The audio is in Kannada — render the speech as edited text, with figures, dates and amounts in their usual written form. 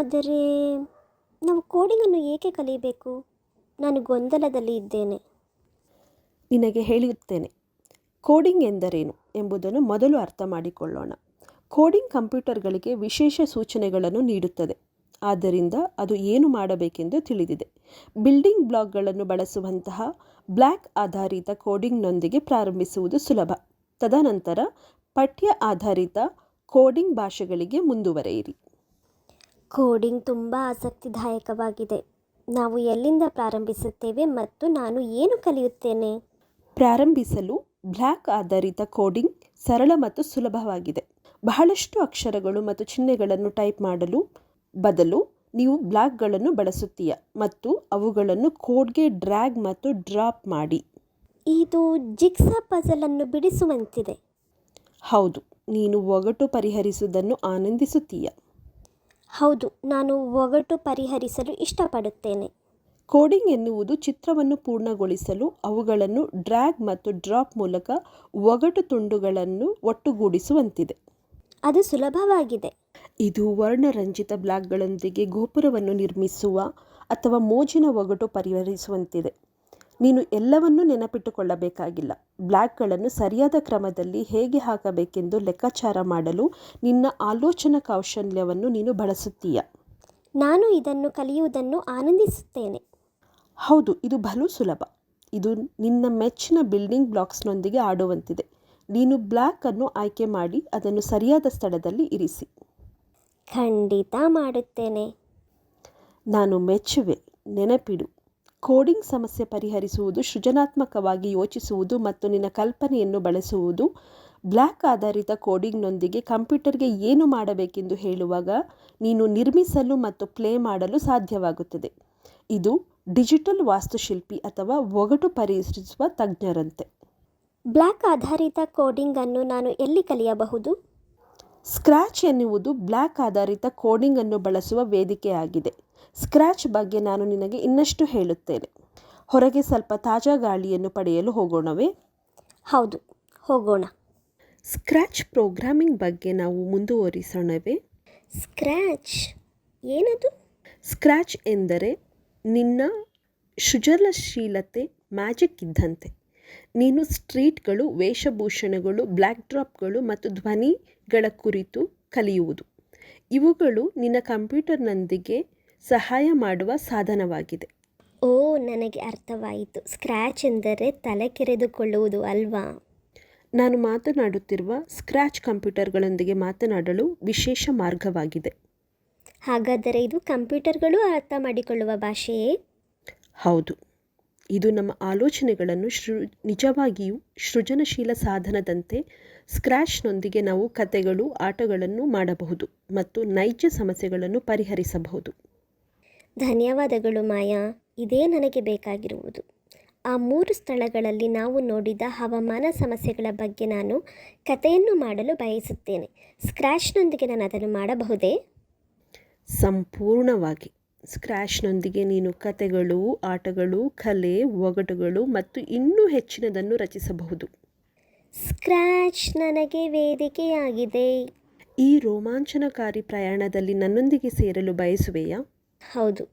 ಆದರೆ ನಾವು ಕೋಡಿಂಗನ್ನು ಏಕೆ ಕಲಿಯಬೇಕು? ನಾನು ಗೊಂದಲದಲ್ಲಿ ಇದ್ದೇನೆ. ನಿನಗೆ ಹೇಳುತ್ತೇನೆ. ಕೋಡಿಂಗ್ ಎಂದರೇನು ಎಂಬುದನ್ನು ಮೊದಲು ಅರ್ಥ ಮಾಡಿಕೊಳ್ಳೋಣ. ಕೋಡಿಂಗ್ ಕಂಪ್ಯೂಟರ್ಗಳಿಗೆ ವಿಶೇಷ ಸೂಚನೆಗಳನ್ನು ನೀಡುತ್ತದೆ. ಆದ್ದರಿಂದ ಅದು ಏನು ಮಾಡಬೇಕೆಂದು ತಿಳಿದಿದೆ. ಬಿಲ್ಡಿಂಗ್ ಬ್ಲಾಕ್ಗಳನ್ನು ಬಳಸುವಂತಹ ಬ್ಲಾಕ್ ಆಧಾರಿತ ಕೋಡಿಂಗ್ನೊಂದಿಗೆ ಪ್ರಾರಂಭಿಸುವುದು ಸುಲಭ. ತದನಂತರ ಪಠ್ಯ ಆಧಾರಿತ ಕೋಡಿಂಗ್ ಭಾಷೆಗಳಿಗೆ ಮುಂದುವರೆಯಿರಿ. ಕೋಡಿಂಗ್ ತುಂಬ ಆಸಕ್ತಿದಾಯಕವಾಗಿದೆ. ನಾವು ಎಲ್ಲಿಂದ ಪ್ರಾರಂಭಿಸುತ್ತೇವೆ ಮತ್ತು ನಾನು ಏನು ಕಲಿಯುತ್ತೇನೆ? ಪ್ರಾರಂಭಿಸಲು ಬ್ಲಾಕ್ ಆಧಾರಿತ ಕೋಡಿಂಗ್ ಸರಳ ಮತ್ತು ಸುಲಭವಾಗಿದೆ. ಬಹಳಷ್ಟು ಅಕ್ಷರಗಳು ಮತ್ತು ಚಿಹ್ನೆಗಳನ್ನು ಟೈಪ್ ಮಾಡಲು ಬದಲು ನೀವು ಬ್ಲಾಕ್ಗಳನ್ನು ಬಳಸುತ್ತೀಯ ಮತ್ತು ಅವುಗಳನ್ನು ಕೋಡ್ಗೆ ಡ್ರ್ಯಾಗ್ ಮತ್ತು ಡ್ರಾಪ್ ಮಾಡಿ. ಇದು ಜಿಗ್ಸಾ ಪಜಲ್ ಅನ್ನು ಬಿಡಿಸುವಂತಿದೆ. ಹೌದು, ನೀನು ಒಗಟು ಪರಿಹರಿಸುವುದನ್ನು ಆನಂದಿಸುತ್ತೀಯ. ಹೌದು, ನಾನು ಒಗಟು ಪರಿಹರಿಸಲು ಇಷ್ಟಪಡುತ್ತೇನೆ. ಕೋಡಿಂಗ್ ಎನ್ನುವುದು ಚಿತ್ರವನ್ನು ಪೂರ್ಣಗೊಳಿಸಲು ಅವುಗಳನ್ನು ಡ್ರ್ಯಾಗ್ ಮತ್ತು ಡ್ರಾಪ್ ಮೂಲಕ ಒಗಟು ತುಂಡುಗಳನ್ನು ಒಟ್ಟುಗೂಡಿಸುವಂತಿದೆ. ಅದು ಸುಲಭವಾಗಿದೆ. ಇದು ವರ್ಣರಂಜಿತ ಬ್ಲಾಕ್ಗಳೊಂದಿಗೆ ಗೋಪುರವನ್ನು ನಿರ್ಮಿಸುವ ಅಥವಾ ಮೋಜಿನ ಒಗಟು ಪರಿಹರಿಸುವಂತಿದೆ. ನೀನು ಎಲ್ಲವನ್ನೂ ನೆನಪಿಟ್ಟುಕೊಳ್ಳಬೇಕಾಗಿಲ್ಲ. ಬ್ಲಾಕ್ಗಳನ್ನು ಸರಿಯಾದ ಕ್ರಮದಲ್ಲಿ ಹೇಗೆ ಹಾಕಬೇಕೆಂದು ಲೆಕ್ಕಾಚಾರ ಮಾಡಲು ನಿನ್ನ ಆಲೋಚನಾ ಕೌಶಲ್ಯವನ್ನು ನೀನು ಬಳಸುತ್ತೀಯ. ನಾನು ಇದನ್ನು ಕಲಿಯುವುದನ್ನು ಆನಂದಿಸುತ್ತೇನೆ. ಹೌದು, ಇದು ಬಲು ಸುಲಭ. ಇದು ನಿನ್ನ ಮೆಚ್ಚಿನ ಬಿಲ್ಡಿಂಗ್ ಬ್ಲಾಕ್ಸ್ನೊಂದಿಗೆ ಆಡುವಂತಿದೆ. ನೀನು ಬ್ಲಾಕ್ ಅನ್ನು ಆಯ್ಕೆ ಮಾಡಿ ಅದನ್ನು ಸರಿಯಾದ ಸ್ಥಳದಲ್ಲಿ ಇರಿಸಿ. ಖಂಡಿತ ಮಾಡುತ್ತೇನೆ. ನಾನು ಮೆಚ್ಚುವೆ. ನೆನಪಿಡು, ಕೋಡಿಂಗ್ ಸಮಸ್ಯೆ ಪರಿಹರಿಸುವುದು, ಸೃಜನಾತ್ಮಕವಾಗಿ ಯೋಚಿಸುವುದು ಮತ್ತು ನಿನ್ನ ಕಲ್ಪನೆಯನ್ನು ಬಳಸುವುದು. ಬ್ಲಾಕ್ ಆಧಾರಿತ ಕೋಡಿಂಗ್ನೊಂದಿಗೆ ಕಂಪ್ಯೂಟರ್ಗೆ ಏನು ಮಾಡಬೇಕೆಂದು ಹೇಳುವಾಗ ನೀನು ನಿರ್ಮಿಸಲು ಮತ್ತು ಪ್ಲೇ ಮಾಡಲು ಸಾಧ್ಯವಾಗುತ್ತದೆ. ಇದು ಡಿಜಿಟಲ್ ವಾಸ್ತುಶಿಲ್ಪಿ ಅಥವಾ ಒಗಟು ಪರಿಹರಿಸುವ ತಜ್ಞರಂತೆ. ಬ್ಲಾಕ್ ಆಧಾರಿತ ಕೋಡಿಂಗ್ ಅನ್ನು ನಾನು ಎಲ್ಲಿ ಕಲಿಯಬಹುದು? ಸ್ಕ್ರ್ಯಾಚ್ ಎನ್ನುವುದು ಬ್ಲಾಕ್ ಆಧಾರಿತ ಕೋಡಿಂಗ್ ಅನ್ನು ಬಳಸುವ ವೇದಿಕೆಯಾಗಿದೆ. ಸ್ಕ್ರ್ಯಾಚ್ ಬಗ್ಗೆ ನಾನು ನಿನಗೆ ಇನ್ನಷ್ಟು ಹೇಳುತ್ತೇನೆ. ಹೊರಗೆ ಸ್ವಲ್ಪ ತಾಜಾ ಗಾಳಿಯನ್ನು ಪಡೆಯಲು ಹೋಗೋಣವೇ? ಹೌದು, ಹೋಗೋಣ. ಸ್ಕ್ರ್ಯಾಚ್ ಪ್ರೋಗ್ರಾಮಿಂಗ್ ಬಗ್ಗೆ ನಾವು ಮುಂದುವರಿಸೋಣವೇ? ಸ್ಕ್ರ್ಯಾಚ್ ಏನದು? ಸ್ಕ್ರ್ಯಾಚ್ ಎಂದರೆ ನಿನ್ನ ಸೃಜನಶೀಲತೆ ಮ್ಯಾಜಿಕ್ ಇದ್ದಂತೆ. ನೀನು ಸ್ಟ್ರೀಟ್ಗಳು, ವೇಷಭೂಷಣಗಳು, ಬ್ಲ್ಯಾಕ್ ಡ್ರಾಪ್ಗಳು ಮತ್ತು ಧ್ವನಿಗಳ ಕುರಿತು ಕಲಿಯುವುದು. ಇವುಗಳು ನಿನ್ನ ಕಂಪ್ಯೂಟರ್ನೊಂದಿಗೆ ಸಹಾಯ ಮಾಡುವ ಸಾಧನವಾಗಿದೆ. ಓ, ನನಗೆ ಅರ್ಥವಾಯಿತು. ಸ್ಕ್ರ್ಯಾಚ್ ಎಂದರೆ ತಲೆ ಕೆರೆದುಕೊಳ್ಳುವುದು ಅಲ್ವಾ? ನಾನು ಮಾತನಾಡುತ್ತಿರುವ ಸ್ಕ್ರ್ಯಾಚ್ ಕಂಪ್ಯೂಟರ್ಗಳೊಂದಿಗೆ ಮಾತನಾಡಲು ವಿಶೇಷ ಮಾರ್ಗವಾಗಿದೆ. ಹಾಗಾದರೆ ಇದು ಕಂಪ್ಯೂಟರ್ಗಳು ಅರ್ಥ ಮಾಡಿಕೊಳ್ಳುವ ಭಾಷೆಯೇ? ಹೌದು, ಇದು ನಮ್ಮ ಆಲೋಚನೆಗಳನ್ನು ನಿಜವಾಗಿಯೂ ಸೃಜನಶೀಲ ಸಾಧನದಂತೆ. ಸ್ಕ್ರ್ಯಾಚ್ನೊಂದಿಗೆ ನಾವು ಕಥೆಗಳು, ಆಟಗಳನ್ನು ಮಾಡಬಹುದು ಮತ್ತು ನೈಜ ಸಮಸ್ಯೆಗಳನ್ನು ಪರಿಹರಿಸಬಹುದು. ಧನ್ಯವಾದಗಳು ಮಾಯಾ, ಇದೇ ನನಗೆ ಬೇಕಾಗಿರುವುದು. ಆ 3 ಸ್ಥಳಗಳಲ್ಲಿ ನಾವು ನೋಡಿದ ಹವಾಮಾನ ಸಮಸ್ಯೆಗಳ ಬಗ್ಗೆ ನಾನು ಕಥೆಯನ್ನು ಮಾಡಲು ಬಯಸುತ್ತೇನೆ. ಸ್ಕ್ರ್ಯಾಚ್ನೊಂದಿಗೆ ನಾನು ಅದನ್ನು ಮಾಡಬಹುದೇ? ಸಂಪೂರ್ಣವಾಗಿ. ಸ್ಕ್ರ್ಯಾಚ್ನೊಂದಿಗೆ ನೀನು ಕಥೆಗಳು, ಆಟಗಳು, ಕಲೆ, ಒಗಟುಗಳು ಮತ್ತು ಇನ್ನೂ ಹೆಚ್ಚಿನದನ್ನು ರಚಿಸಬಹುದು. ಸ್ಕ್ರ್ಯಾಚ್ ನನಗೆ ವೇದಿಕೆಯಾಗಿದೆ. ಈ ರೋಮಾಂಚನಕಾರಿ ಪ್ರಯಾಣದಲ್ಲಿ ನನ್ನೊಂದಿಗೆ ಸೇರಲು ಬಯಸುವೆಯಾ? ಹೌದು.